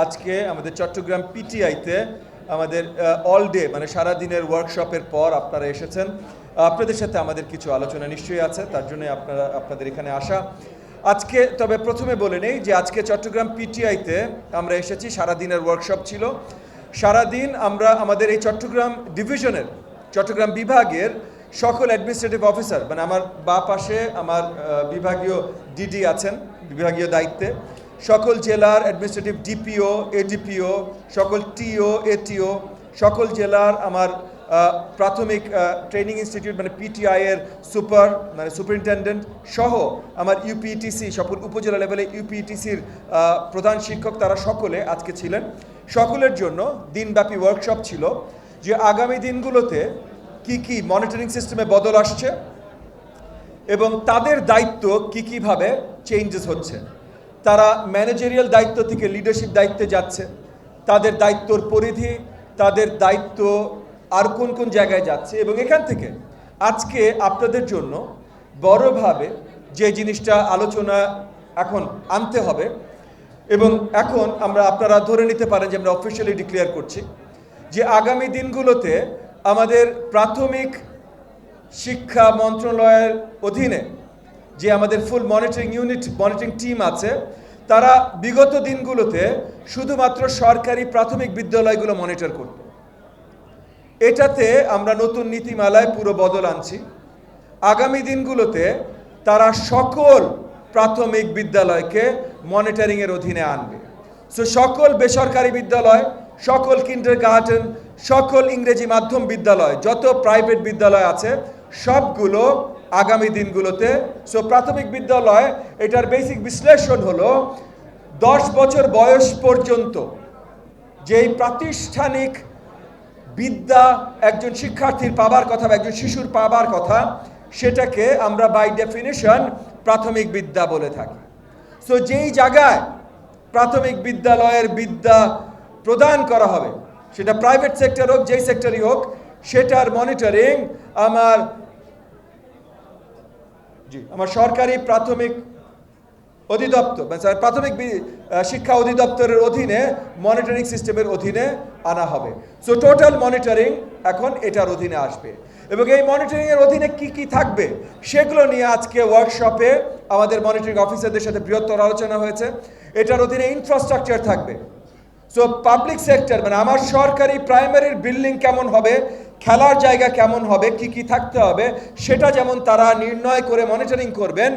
আজকে আমাদের চট্টগ্রাম পিটিআইতে আমাদের অল ডে মানে সারা দিনের ওয়ার্কশপের পর আপনারা এসেছেন। আপনাদের সাথে আমাদের কিছু আলোচনা নিশ্চয়ই আছে, তার জন্য আপনাদের এখানে আসা। আজকে তবে প্রথমে বলে নেই যে আজকে চট্টগ্রাম পিটিআইতে আমরা এসেছি, সারা দিনের ওয়ার্কশপ ছিল। সারাদিন আমরা আমাদের এই চট্টগ্রাম ডিভিশনের, চট্টগ্রাম বিভাগের সকল অ্যাডমিনিস্ট্রেটিভ অফিসার, মানে আমার বা পাশে আমার বিভাগীয় ডিডি আছেন বিভাগীয় দায়িত্বে, সকল জেলার অ্যাডমিনিস্ট্রেটিভ ডিপিও, এডিপিও, সকল টিও, এটিও, সকল জেলার আমার প্রাথমিক ট্রেনিং ইনস্টিটিউট মানে পিটিআইয়ের সুপারিনটেন্ডেন্ট সহ আমার ইউপিটিসি, সকল উপজেলা লেভেলে ইউপিটিসির প্রধান শিক্ষক, তারা সকলে আজকে ছিলেন। সকলের জন্য দিনব্যাপী ওয়ার্কশপ ছিল যে আগামী দিনগুলোতে কি মনিটরিং সিস্টেমে বদল আসছে এবং তাদের দায়িত্ব কীভাবে চেঞ্জেস হচ্ছে। তারা ম্যানেজারিয়াল দায়িত্ব থেকে লিডারশিপ দায়িত্বে যাচ্ছে, তাদের দায়িত্বর পরিধি, তাদের দায়িত্ব আর কোন কোন জায়গায় যাচ্ছে। এবং এখান থেকে আজকে আপনাদের জন্য বড়ভাবে যে জিনিসটা আলোচনা এখন আনতে হবে, এবং এখন আপনারা ধরে নিতে পারেন যে আমরা অফিসিয়ালি ডিক্লেয়ার করছি যে আগামী দিনগুলোতে আমাদের প্রাথমিক শিক্ষা মন্ত্রণালয়ের অধীনে যে আমাদের ফুল মনিটরিং টিম আছে, তারা বিগত দিনগুলোতে শুধুমাত্র সরকারি প্রাথমিক বিদ্যালয়গুলো মনিটর করত। এটাতে আমরা নতুন নীতিমালায় পুরো বদল আনছি। আগামী দিনগুলোতে তারা সকল প্রাথমিক বিদ্যালয়কে মনিটরিংয়ের অধীনে আনবে। সো সকল বেসরকারি বিদ্যালয়, সকল কিন্ডারগার্টেন, সকল ইংরেজি মাধ্যম বিদ্যালয়, যত প্রাইভেট বিদ্যালয় আছে সবগুলো আগামী দিনগুলোতে, সো প্রাথমিক বিদ্যালয় এটার বেসিক বিশ্লেষণ হলো 10 বছর বয়স পর্যন্ত যেই প্রাতিষ্ঠানিক বিদ্যা একজন শিক্ষার্থীর পাবার কথা বা একজন শিশুর পাবার কথা, সেটাকে আমরা বাই ডেফিনিশন প্রাথমিক বিদ্যা বলে থাকি। সো যেই জায়গায় প্রাথমিক বিদ্যালয়ের বিদ্যা প্রদান করা হবে, সেটা প্রাইভেট সেক্টর হোক, যেই সেক্টরই হোক, সেটার মনিটরিং আমার সরকারি প্রাথমিক অধিদপ্তর মানে প্রাথমিক শিক্ষা অধিদপ্তরের অধীনে মনিটরিং সিস্টেমের অধীনে আনা হবে। সো টোটাল মনিটরিং এখন এটার অধীনে আসবে, এবং এই মনিটরিংয়ের অধীনে কি থাকবে সেগুলো নিয়ে আজকে ওয়ার্কশপে আমাদের মনিটরিং অফিসারদের সাথে বৃহত্তর আলোচনা হয়েছে। এটার অধীনে ইনফ্রাস্ট্রাকচার থাকবে। সো পাবলিক সেক্টর মানে আমার সরকারি প্রাইমারির বিল্ডিং কেমন হবে, খেলার জায়গা কেমন হবে, কি থাকতে হবে, সেটা যেমন তারা নির্ণয় করে মনিটরিং করবেন,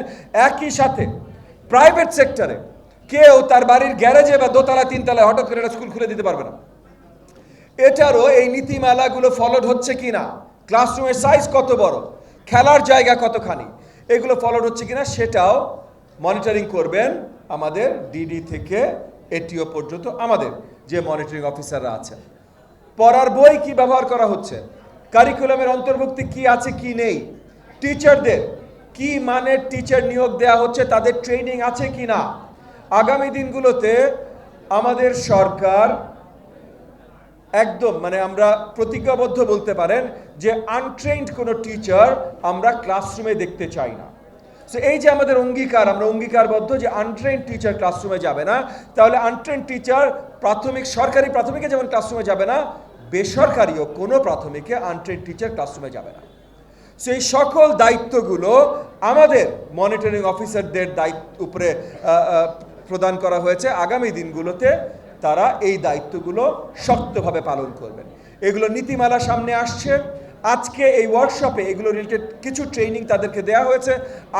একই সাথে প্রাইভেট সেক্টরে কেউ তার বাড়ির গ্যারেজে বা দোতলা তিনতলায় হঠাৎ করে একটা স্কুল খুলে দিতে পারবে না। এটারও এই নীতিমালাগুলো ফলোড হচ্ছে কিনা, ক্লাসরুমের সাইজ কত বড়, খেলার জায়গা কতখানি, এগুলো ফলোড হচ্ছে কিনা সেটাও মনিটরিং করবেন আমাদের ডিডি থেকে এটিও পর্যন্ত আমাদের যে মনিটরিং অফিসাররা আছেন। পড়ার বই কি ব্যবহার করা হচ্ছে, কারিকুলামের অন্তর্ভুক্তি কি আছে কি নেই, টিচারদের কি মানের টিচার নিয়োগ দেওয়া হচ্ছে, তাদের ট্রেনিং আছে কি না। আগামী দিনগুলোতে আমাদের সরকার একদম মানে আমরা প্রতিজ্ঞাবদ্ধ বলতে পারেন যে আনট্রেন্ড কোনো টিচার আমরা ক্লাসরুমে দেখতে চাই না। সো এই যে আমাদের অঙ্গীকার, আমরা অঙ্গীকারবদ্ধ যে আনট্রেন্ড টিচার ক্লাসরুমে যাবে না, তাহলে আনট্রেন্ড টিচার সরকারি প্রাথমিকে যেমন ক্লাসরুমে যাবে না, বেসরকারিও কোনো প্রাথমিকে আনট্রেন্ড টিচার ক্লাসরুমে যাবে না। সো এই সকল দায়িত্বগুলো আমাদের মনিটরিং অফিসারদের উপরে প্রদান করা হয়েছে। আগামী দিনগুলোতে তারা এই দায়িত্বগুলো শক্তভাবে পালন করবেন। এগুলো নীতিমালা সামনে আসছে। আজকে এই ওয়ার্কশপে এগুলো রিলেটেড কিছু ট্রেনিং তাদেরকে দেওয়া হয়েছে।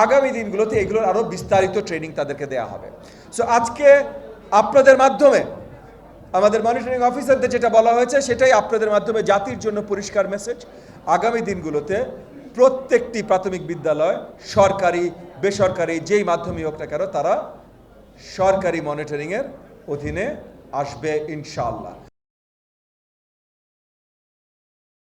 আগামী দিনগুলোতে এগুলোর আরও বিস্তারিত ট্রেনিং তাদেরকে দেওয়া হবে। সো আজকে আপনাদের মাধ্যমে আমাদের মনিটরিং অফিসারদের যেটা বলা হয়েছে, সেটাই আপনাদের মাধ্যমে জাতির জন্য পরিষ্কার মেসেজ। আগামী দিনগুলোতে প্রত্যেকটি প্রাথমিক বিদ্যালয়, সরকারি বেসরকারি যেই মাধ্যমই হোক না কেন, তারা সরকারি মনিটরিংয়ের অধীনে আসবে ইনশাআল্লাহ।